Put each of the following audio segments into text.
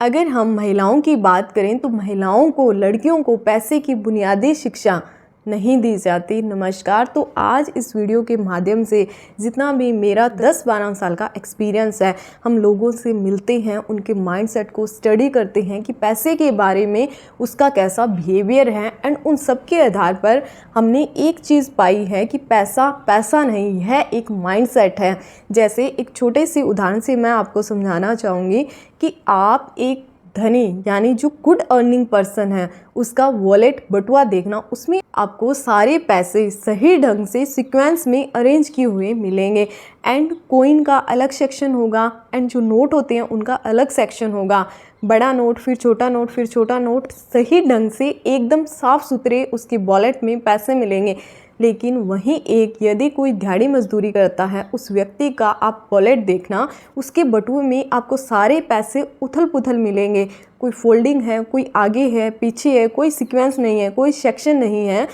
अगर हम महिलाओं की बात करें तो महिलाओं को, लड़कियों को पैसे की बुनियादी शिक्षा नहीं दी जाती। नमस्कार। तो आज इस वीडियो के माध्यम से जितना भी मेरा 10-12 साल का एक्सपीरियंस है, हम लोगों से मिलते हैं, उनके माइंडसेट को स्टडी करते हैं कि पैसे के बारे में उसका कैसा बिहेवियर है। एंड उन सब के आधार पर हमने एक चीज़ पाई है कि पैसा पैसा नहीं है, एक माइंडसेट है। जैसे एक छोटे से उदाहरण से मैं आपको समझाना चाहूँगी कि आप एक धनी यानी जो गुड अर्निंग पर्सन है उसका वॉलेट बटुआ देखना, उसमें आपको सारे पैसे सही ढंग से सीक्वेंस में अरेंज किए हुए मिलेंगे। एंड कॉइन का अलग सेक्शन होगा एंड जो नोट होते हैं उनका अलग सेक्शन होगा। बड़ा नोट, फिर छोटा नोट, फिर छोटा नोट, सही ढंग से एकदम साफ सुथरे उसके वॉलेट में पैसे मिलेंगे। लेकिन वहीं एक यदि कोई दिहाड़ी मजदूरी करता है उस व्यक्ति का आप वॉलेट देखना, उसके बटुए में आपको सारे पैसे उथल पुथल मिलेंगे। कोई फोल्डिंग है, कोई आगे है, पीछे है, कोई सीक्वेंस नहीं है, कोई सेक्शन नहीं है।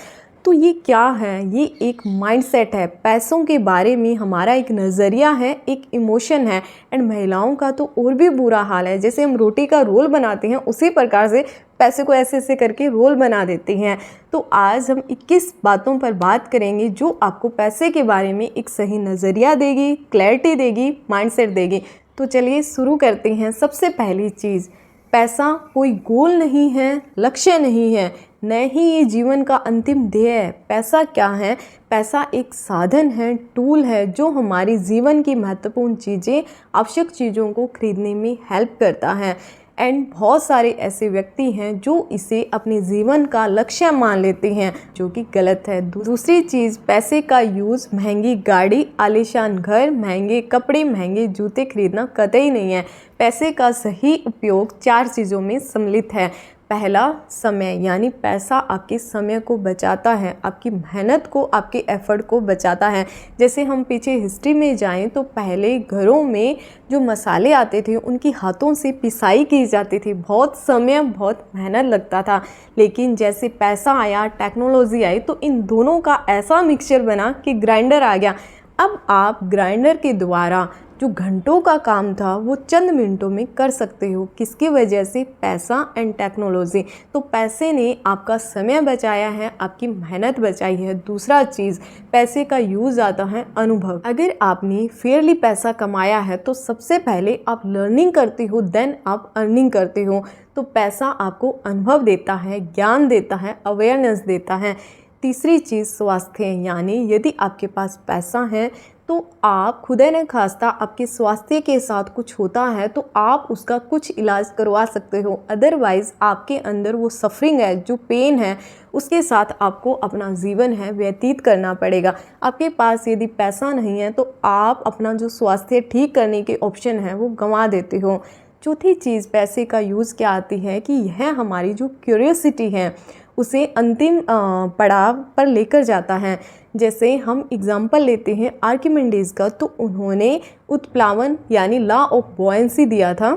तो ये क्या है? ये एक माइंडसेट है। पैसों के बारे में हमारा एक नज़रिया है, एक इमोशन है। एंड महिलाओं का तो और भी बुरा हाल है। जैसे हम रोटी का रोल बनाते हैं उसी प्रकार से पैसे को ऐसे ऐसे करके रोल बना देते हैं। तो आज हम 21 बातों पर बात करेंगे जो आपको पैसे के बारे में एक सही नज़रिया देगी, क्लैरिटी देगी, माइंडसेट देगी। तो चलिए शुरू करते हैं। सबसे पहली चीज़, पैसा कोई गोल नहीं है, लक्ष्य नहीं है, न ही ये जीवन का अंतिम ध्येय है। पैसा क्या है? पैसा एक साधन है, टूल है जो हमारी जीवन की महत्वपूर्ण चीज़ें, आवश्यक चीज़ों को खरीदने में हेल्प करता है। एंड बहुत सारे ऐसे व्यक्ति हैं जो इसे अपने जीवन का लक्ष्य मान लेते हैं, जो कि गलत है। दूसरी चीज़, पैसे का यूज़ महंगी गाड़ी, आलीशान घर, महंगे कपड़े, महंगे जूते खरीदना कतई नहीं है। पैसे का सही उपयोग 4 चीज़ों में सम्मिलित है। पहला, समय, यानी पैसा आपके समय को बचाता है, आपकी मेहनत को, आपके एफर्ट को बचाता है। जैसे हम पीछे हिस्ट्री में जाएं तो पहले घरों में जो मसाले आते थे उनकी हाथों से पिसाई की जाती थी, बहुत समय, बहुत मेहनत लगता था। लेकिन जैसे पैसा आया, टेक्नोलॉजी आई, तो इन दोनों का ऐसा मिक्सचर बना कि ग्राइंडर आ गया। अब आप ग्राइंडर के द्वारा जो घंटों का काम था वो चंद मिनटों में कर सकते हो। किसकी वजह से? पैसा एंड टेक्नोलॉजी। तो पैसे ने आपका समय बचाया है, आपकी मेहनत बचाई है। दूसरा चीज़, पैसे का यूज़ आता है अनुभव। अगर आपने फेयरली पैसा कमाया है तो सबसे पहले आप लर्निंग करते हो, देन आप अर्निंग करते हो। तो पैसा आपको अनुभव देता है, ज्ञान देता है, अवेयरनेस देता है। तीसरी चीज़, स्वास्थ्य, यानी यदि आपके पास पैसा है तो आप खुदा न खास्ता आपके स्वास्थ्य के साथ कुछ होता है तो आप उसका कुछ इलाज करवा सकते हो। अदरवाइज़ आपके अंदर वो सफरिंग है, जो पेन है, उसके साथ आपको अपना जीवन है व्यतीत करना पड़ेगा। आपके पास यदि पैसा नहीं है तो आप अपना जो स्वास्थ्य ठीक करने के ऑप्शन है वो गंवा देते हो। चौथी चीज़, पैसे का यूज़ क्या आती है कि यह हमारी जो क्यूरियोसिटी है उसे अंतिम पड़ाव पर लेकर जाता है। जैसे हम एग्जाम्पल लेते हैं आर्किमिडीज का, तो उन्होंने उत्प्लावन यानी लॉ ऑफ बॉयंसी दिया था।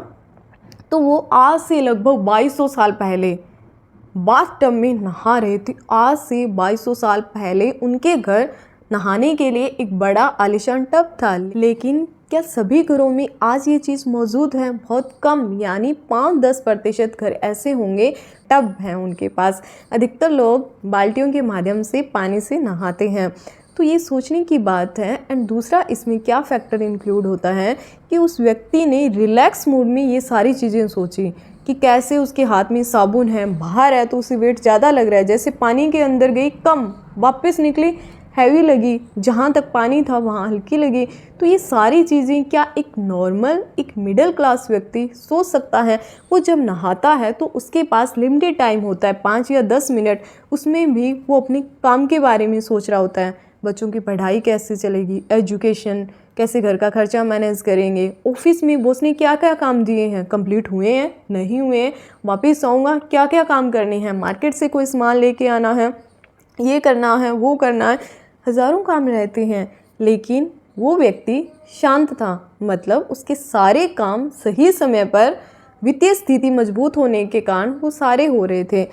तो वो आज से लगभग 2200 साल पहले बाथटब में नहा रहे थे। आज से 2200 साल पहले उनके घर नहाने के लिए एक बड़ा आलीशान टब था। लेकिन क्या सभी घरों में आज ये चीज़ मौजूद है? बहुत कम, यानी 5-10% घर ऐसे होंगे टब हैं उनके पास। अधिकतर लोग बाल्टियों के माध्यम से पानी से नहाते हैं। तो ये सोचने की बात है। एंड दूसरा, इसमें क्या फैक्टर इंक्लूड होता है कि उस व्यक्ति ने रिलैक्स मूड में ये सारी चीज़ें सोची कि कैसे उसके हाथ में साबुन है, बाहर है तो उसे वेट ज़्यादा लग रहा है, जैसे पानी के अंदर गई कम, वापस निकली हैवी लगी, जहाँ तक पानी था वहाँ हल्की लगी। तो ये सारी चीज़ें क्या एक नॉर्मल, एक मिडिल क्लास व्यक्ति सोच सकता है? वो जब नहाता है तो उसके पास लिमिटेड टाइम होता है, 5 या 10 मिनट। उसमें भी वो अपने काम के बारे में सोच रहा होता है, बच्चों की पढ़ाई कैसे चलेगी, एजुकेशन, कैसे घर का खर्चा मैनेज करेंगे, ऑफिस में बॉस ने क्या क्या काम दिए हैं, कंप्लीट हुए हैं, नहीं हुए हैं, वापस आऊँगा, क्या क्या काम करने हैं, मार्केट से कोई सामान लेके आना है, ये करना है, वो करना है, हज़ारों काम रहते हैं। लेकिन वो व्यक्ति शांत था, मतलब उसके सारे काम सही समय पर, वित्तीय स्थिति मजबूत होने के कारण वो सारे हो रहे थे।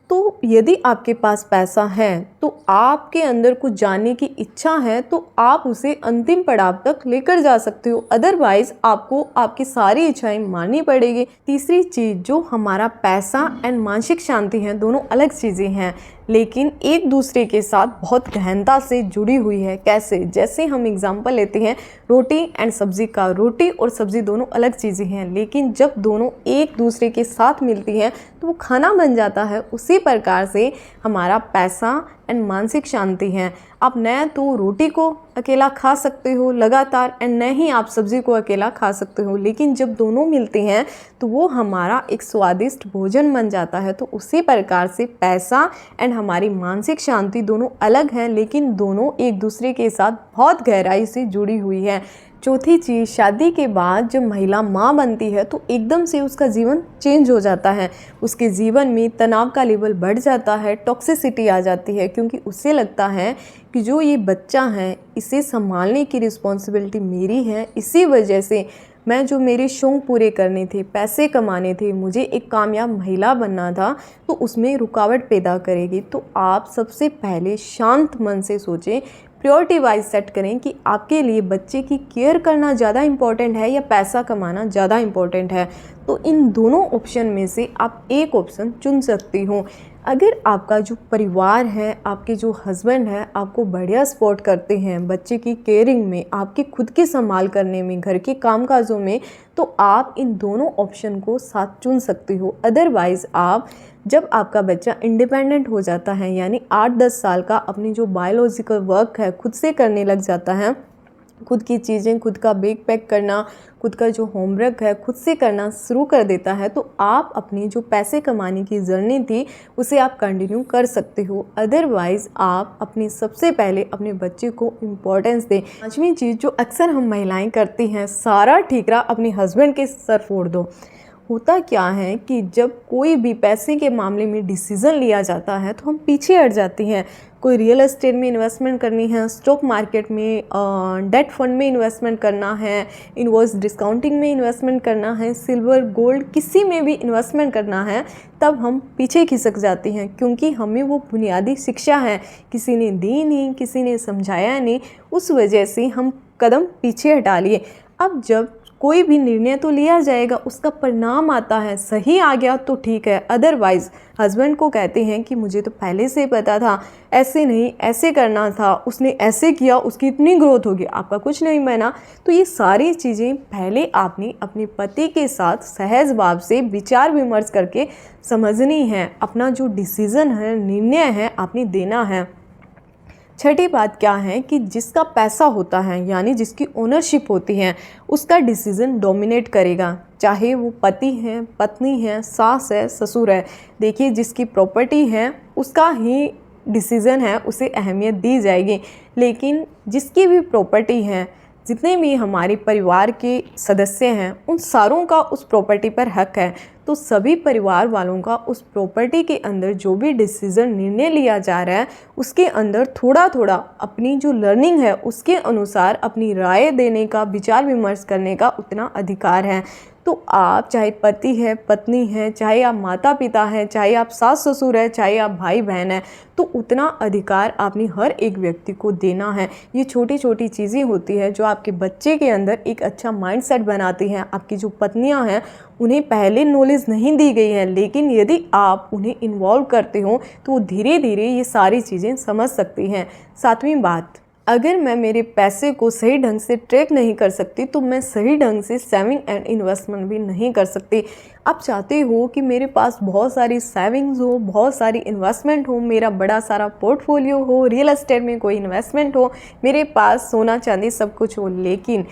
तो यदि आपके पास पैसा है तो आपके अंदर कुछ जानने की इच्छा है तो आप उसे अंतिम पड़ाव तक लेकर जा सकते हो, अदरवाइज आपको आपकी सारी इच्छाएं माननी पड़ेगी। तीसरी चीज़, जो हमारा पैसा एंड मानसिक शांति है, दोनों अलग चीज़ें हैं लेकिन एक दूसरे के साथ बहुत गहनता से जुड़ी हुई है। कैसे? जैसे हम एग्जाम्पल लेते हैं रोटी एंड सब्ज़ी का। रोटी और सब्ज़ी दोनों अलग चीज़ें हैं लेकिन जब दोनों एक दूसरे के साथ मिलती हैं तो वो खाना बन जाता है। उसी प्रकार से हमारा पैसा एंड मानसिक शांति है। आप न तो रोटी को अकेला खा सकते हो लगातार एंड न ही आप सब्ज़ी को अकेला खा सकते हो, लेकिन जब दोनों मिलते हैं तो वो हमारा एक स्वादिष्ट भोजन बन जाता है। तो उसी प्रकार से पैसा एंड हमारी मानसिक शांति दोनों अलग हैं लेकिन दोनों एक दूसरे के साथ बहुत गहराई से जुड़ी हुई है। चौथी चीज़, शादी के बाद जब महिला माँ बनती है तो एकदम से उसका जीवन चेंज हो जाता है। उसके जीवन में तनाव का लेवल बढ़ जाता है, टॉक्सिसिटी आ जाती है, क्योंकि उससे लगता है कि जो ये बच्चा है इसे संभालने की रिस्पॉन्सिबिलिटी मेरी है। इसी वजह से मैं जो मेरे शौक़ पूरे करने थे, पैसे कमाने थे, मुझे एक कामयाब महिला बनना था, तो उसमें रुकावट पैदा करेगी। तो आप सबसे पहले शांत मन से सोचें, प्रायोरिटी वाइज सेट करें कि आपके लिए बच्चे की केयर करना ज़्यादा इम्पॉर्टेंट है या पैसा कमाना ज़्यादा इम्पॉर्टेंट है। तो इन दोनों ऑप्शन में से आप एक ऑप्शन चुन सकती हो। अगर आपका जो परिवार है, आपके जो हस्बैंड है आपको बढ़िया सपोर्ट करते हैं बच्चे की केयरिंग में, आपकी खुद की संभाल करने में, घर के कामकाजों में, तो आप इन दोनों ऑप्शन को साथ चुन सकते हो। अदरवाइज़ आप जब आपका बच्चा इंडिपेंडेंट हो जाता है यानी 8-10 साल का अपनी जो बायोलॉजिकल वर्क है खुद से करने लग जाता है, खुद की चीज़ें, खुद का बैग पैक करना, खुद का जो होमवर्क है खुद से करना शुरू कर देता है, तो आप अपनी जो पैसे कमाने की जर्नी थी उसे आप कंटिन्यू कर सकते हो। अदरवाइज़ आप अपने सबसे पहले अपने बच्चे को इम्पोर्टेंस दें। पांचवी चीज़ जो अक्सर हम महिलाएं करती हैं, सारा ठीकरा अपने हस्बैंड के सर फोड़ दो। होता क्या है कि जब कोई भी पैसे के मामले में डिसीज़न लिया जाता है तो हम पीछे हट जाती हैं। कोई रियल एस्टेट में इन्वेस्टमेंट करनी है, स्टॉक मार्केट में, डेट फंड में इन्वेस्टमेंट करना है, इनवॉइस डिस्काउंटिंग में इन्वेस्टमेंट करना है, सिल्वर गोल्ड किसी में भी इन्वेस्टमेंट करना है, तब हम पीछे खिसक जाती हैं क्योंकि हमें वो बुनियादी शिक्षा है किसी ने दी नहीं, किसी ने समझाया नहीं, उस वजह से हम कदम पीछे हटा लिए। अब जब कोई भी निर्णय तो लिया जाएगा, उसका परिणाम आता है, सही आ गया तो ठीक है, अदरवाइज़ हस्बैंड को कहते हैं कि मुझे तो पहले से पता था, ऐसे नहीं ऐसे करना था, उसने ऐसे किया, उसकी इतनी ग्रोथ होगी, आपका कुछ नहीं बना। तो ये सारी चीज़ें पहले आपने अपने पति के साथ सहज भाव से विचार विमर्श करके समझनी है। अपना जो डिसीज़न है, निर्णय है, आपने देना है। छठी बात क्या है कि जिसका पैसा होता है यानी जिसकी ओनरशिप होती है उसका डिसीज़न डोमिनेट करेगा, चाहे वो पति है, पत्नी है, सास है, ससुर है। देखिए, जिसकी प्रॉपर्टी है उसका ही डिसीज़न है, उसे अहमियत दी जाएगी, लेकिन जिसकी भी प्रॉपर्टी है, जितने भी हमारे परिवार के सदस्य हैं, उन सारों का उस प्रॉपर्टी पर हक है। तो सभी परिवार वालों का उस प्रॉपर्टी के अंदर जो भी डिसीज़न, निर्णय लिया जा रहा है, उसके अंदर थोड़ा थोड़ा अपनी जो लर्निंग है उसके अनुसार अपनी राय देने का, विचार विमर्श करने का उतना अधिकार है। तो आप चाहे पति है, पत्नी है, चाहे आप माता पिता हैं, चाहे आप सास ससुर है, चाहे आप भाई बहन हैं, तो उतना अधिकार आपने हर एक व्यक्ति को देना है। ये छोटी छोटी चीज़ें होती हैं जो आपके बच्चे के अंदर एक अच्छा माइंडसेट बनाती हैं। आपकी जो पत्नियां हैं उन्हें पहले नॉलेज नहीं दी गई है, लेकिन यदि आप उन्हें इन्वॉल्व करते हो तो वो धीरे धीरे ये सारी चीज़ें समझ सकती हैं। सातवीं बात, अगर मैं मेरे पैसे को सही ढंग से ट्रैक नहीं कर सकती तो मैं सही ढंग से सेविंग एंड इन्वेस्टमेंट भी नहीं कर सकती। आप चाहते हो कि मेरे पास बहुत सारी सेविंग्स हो, बहुत सारी इन्वेस्टमेंट हो, मेरा बड़ा सारा पोर्टफोलियो हो, रियल एस्टेट में कोई इन्वेस्टमेंट हो, मेरे पास सोना चांदी सब कुछ हो, लेकिन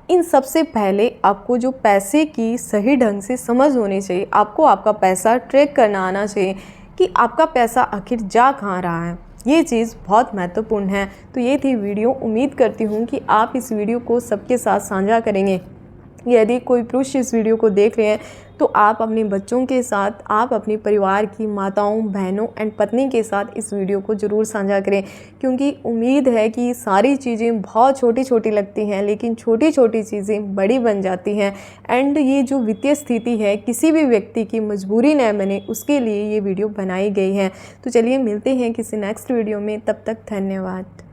इन सबसे पहले आपको जो पैसे की सही ढंग से समझ होनी चाहिए। आपको आपका पैसा ट्रैक करना आना चाहिए कि आपका पैसा आखिर जा कहाँ रहा है। ये चीज़ बहुत महत्वपूर्ण है। तो ये थी वीडियो। उम्मीद करती हूँ कि आप इस वीडियो को सबके साथ साझा करेंगे। यदि कोई पुरुष इस वीडियो को देख रहे हैं तो आप अपने बच्चों के साथ, आप अपने परिवार की माताओं, बहनों एंड पत्नी के साथ इस वीडियो को ज़रूर साझा करें, क्योंकि उम्मीद है कि सारी चीज़ें बहुत छोटी छोटी लगती हैं लेकिन छोटी छोटी चीज़ें बड़ी बन जाती हैं। एंड ये जो वित्तीय स्थिति है किसी भी व्यक्ति की मजबूरी न बने, उसके लिए ये वीडियो बनाई गई है। तो चलिए मिलते हैं किसी नेक्स्ट वीडियो में, तब तक धन्यवाद।